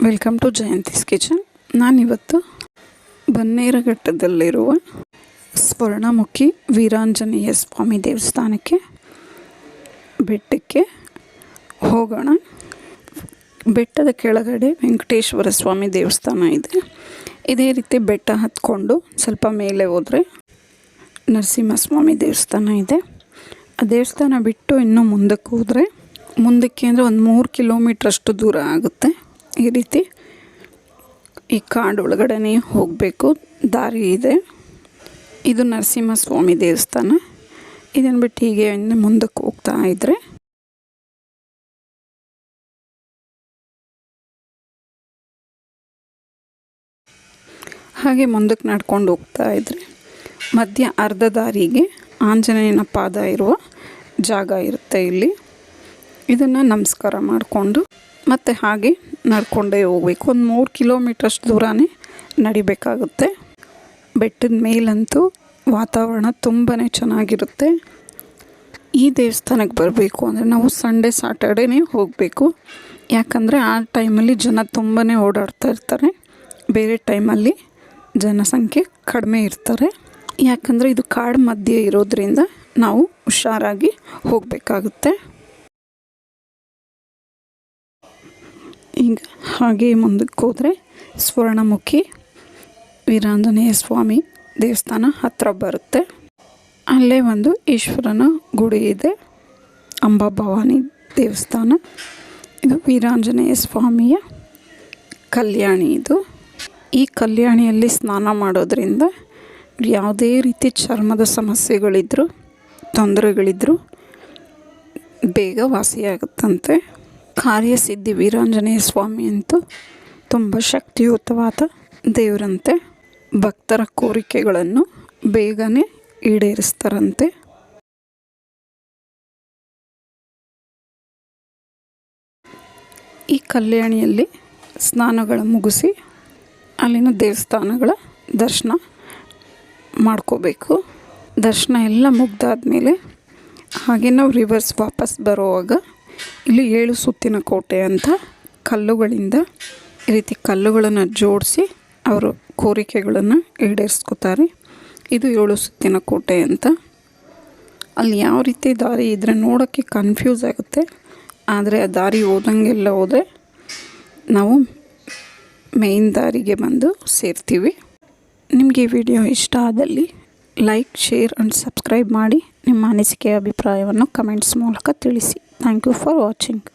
Welcome to Jayanthi's kitchen. ನಾನಿವತ್ತು ಬನ್ನೇರಘಟ್ಟದಲ್ಲಿರುವ ಸ್ವರ್ಣಮುಖಿ ವೀರಾಂಜನೇಯ ಸ್ವಾಮಿ ದೇವಸ್ಥಾನಕ್ಕೆ ಬೆಟ್ಟಕ್ಕೆ ಹೋಗೋಣ. ಬೆಟ್ಟದ ಕೆಳಗಡೆ ವೆಂಕಟೇಶ್ವರ ಸ್ವಾಮಿ ದೇವಸ್ಥಾನ ಇದೆ. ಇದೇ ರೀತಿ ಬೆಟ್ಟ ಹತ್ಕೊಂಡು ಸ್ವಲ್ಪ ಮೇಲೆ ಹೋದರೆ ನರಸಿಂಹಸ್ವಾಮಿ ದೇವಸ್ಥಾನ ಇದೆ. ಆ ದೇವಸ್ಥಾನ ಬಿಟ್ಟು ಇನ್ನೂ ಮುಂದಕ್ಕೆ ಹೋದರೆ ಮುಂದಕ್ಕೆ ಅಂದರೆ ಒಂದು 3 ಕಿಲೋಮೀಟ್ರಷ್ಟು ದೂರ ಆಗುತ್ತೆ. ಈ ರೀತಿ ಈ ಕಾಡು ಒಳಗಡೆ ಹೋಗಬೇಕು, ದಾರಿ ಇದೆ. ಇದು ನರಸಿಂಹಸ್ವಾಮಿ ದೇವಸ್ಥಾನ. ಇದನ್ನು ಬಿಟ್ಟು ಹೀಗೆ ಮುಂದಕ್ಕೆ ಹೋಗ್ತಾ ಇದ್ದರೆ ಹಾಗೆ ಮುಂದಕ್ಕೆ ನಡ್ಕೊಂಡು ಹೋಗ್ತಾ ಇದ್ದರೆ ಮಧ್ಯ ಅರ್ಧ ದಾರಿಗೆ ಆಂಜನೇಯನ ಪಾದ ಇರುವ ಜಾಗ ಇರುತ್ತೆ. ಇಲ್ಲಿ ಇದನ್ನು ನಮಸ್ಕಾರ ಮಾಡಿಕೊಂಡು ಮತ್ತು ಹಾಗೆ ನಡ್ಕೊಂಡೇ ಹೋಗಬೇಕು. ಒಂದು 3 ಕಿಲೋಮೀಟ್ರಷ್ಟು ದೂರನೇ ನಡಿಬೇಕಾಗುತ್ತೆ. ಬೆಟ್ಟದ ಮೇಲಂತೂ ವಾತಾವರಣ ತುಂಬಾ ಚೆನ್ನಾಗಿರುತ್ತೆ. ಈ ದೇವಸ್ಥಾನಕ್ಕೆ ಬರಬೇಕು ಅಂದರೆ ನಾವು ಸಂಡೇ ಸ್ಯಾಟರ್ಡೇನೇ ಹೋಗಬೇಕು. ಯಾಕಂದರೆ ಆ ಟೈಮಲ್ಲಿ ಜನ ತುಂಬಾ ಓಡಾಡ್ತಾ ಇರ್ತಾರೆ. ಬೇರೆ ಟೈಮಲ್ಲಿ ಜನಸಂಖ್ಯೆ ಕಡಿಮೆ ಇರ್ತಾರೆ. ಯಾಕಂದರೆ ಇದು ಕಾಡು ಮಧ್ಯೆ ಇರೋದ್ರಿಂದ ನಾವು ಹುಷಾರಾಗಿ ಹೋಗಬೇಕಾಗುತ್ತೆ. ಈಗ ಹಾಗೆ ಮುಂದಕ್ಕೆ ಹೋದರೆ ಸ್ವರ್ಣಮುಖಿ ವೀರಾಂಜನೇಯ ಸ್ವಾಮಿ ದೇವಸ್ಥಾನ ಹತ್ತಿರ ಬರುತ್ತೆ. ಅಲ್ಲೇ ಒಂದು ಈಶ್ವರನ ಗುಡಿ ಇದೆ, ಅಂಬಾಭವಾನಿ ದೇವಸ್ಥಾನ. ಇದು ವೀರಾಂಜನೇಯ ಸ್ವಾಮಿಯ ಕಲ್ಯಾಣಿ. ಇದು ಈ ಕಲ್ಯಾಣಿಯಲ್ಲಿ ಸ್ನಾನ ಮಾಡೋದ್ರಿಂದ ಯಾವುದೇ ರೀತಿ ಚರ್ಮದ ಸಮಸ್ಯೆಗಳಿದ್ದರೂ ತೊಂದರೆಗಳಿದ್ದರೂ ಬೇಗ ವಾಸಿಯಾಗುತ್ತಂತೆ. ಕಾರ್ಯಸಿದ್ಧಿ ವೀರಾಂಜನೇಯ ಸ್ವಾಮಿ ಅಂತೂ ತುಂಬ ಶಕ್ತಿಯುತವಾದ ದೇವರಂತೆ. ಭಕ್ತರ ಕೋರಿಕೆಗಳನ್ನು ಬೇಗನೆ ಈಡೇರಿಸ್ತಾರಂತೆ. ಈ ಕಲ್ಯಾಣಿಯಲ್ಲಿ ಸ್ನಾನಗಳ ಮುಗಿಸಿ ಅಲ್ಲಿನ ದೇವಸ್ಥಾನಗಳ ದರ್ಶನ ಮಾಡ್ಕೋಬೇಕು. ದರ್ಶನ ಎಲ್ಲ ಮುಗ್ದಾದ್ಮೇಲೆ ಹಾಗೆ ನಾವು ರಿವರ್ಸ್ ವಾಪಸ್ ಬರುವಾಗ ಇಲ್ಲಿ 7 ಸುತ್ತಿನ ಕೋಟೆ ಅಂತ ಕಲ್ಲುಗಳಿಂದ ಈ ರೀತಿ ಕಲ್ಲುಗಳನ್ನು ಜೋಡಿಸಿ ಅವರು ಕೋರಿಕೆಗಳನ್ನು ಈಡೇರಿಸ್ಕೋತಾರೆ. ಇದು 7 ಸುತ್ತಿನ ಕೋಟೆ ಅಂತ. ಅಲ್ಲಿ ಯಾವ ರೀತಿ ದಾರಿ ಇದ್ದರೆ ನೋಡೋಕ್ಕೆ ಕನ್ಫ್ಯೂಸ್ ಆಗುತ್ತೆ. ಆದರೆ ಆ ದಾರಿ ಹೋದಂಗೆಲ್ಲ ಹೋದರೆ ನಾವು ಮೇಯ್ನ್ ದಾರಿಗೆ ಬಂದು ಸೇರ್ತೀವಿ. ನಿಮಗೆ ಈ ವಿಡಿಯೋ ಇಷ್ಟ ಆದಲ್ಲಿ ಲೈಕ್, ಶೇರ್ ಆ್ಯಂಡ್ ಸಬ್ಸ್ಕ್ರೈಬ್ ಮಾಡಿ. ನಿಮ್ಮ ಅನಿಸಿಕೆ ಅಭಿಪ್ರಾಯವನ್ನು ಕಮೆಂಟ್ಸ್ ಮೂಲಕ ತಿಳಿಸಿ. Thank you for watching.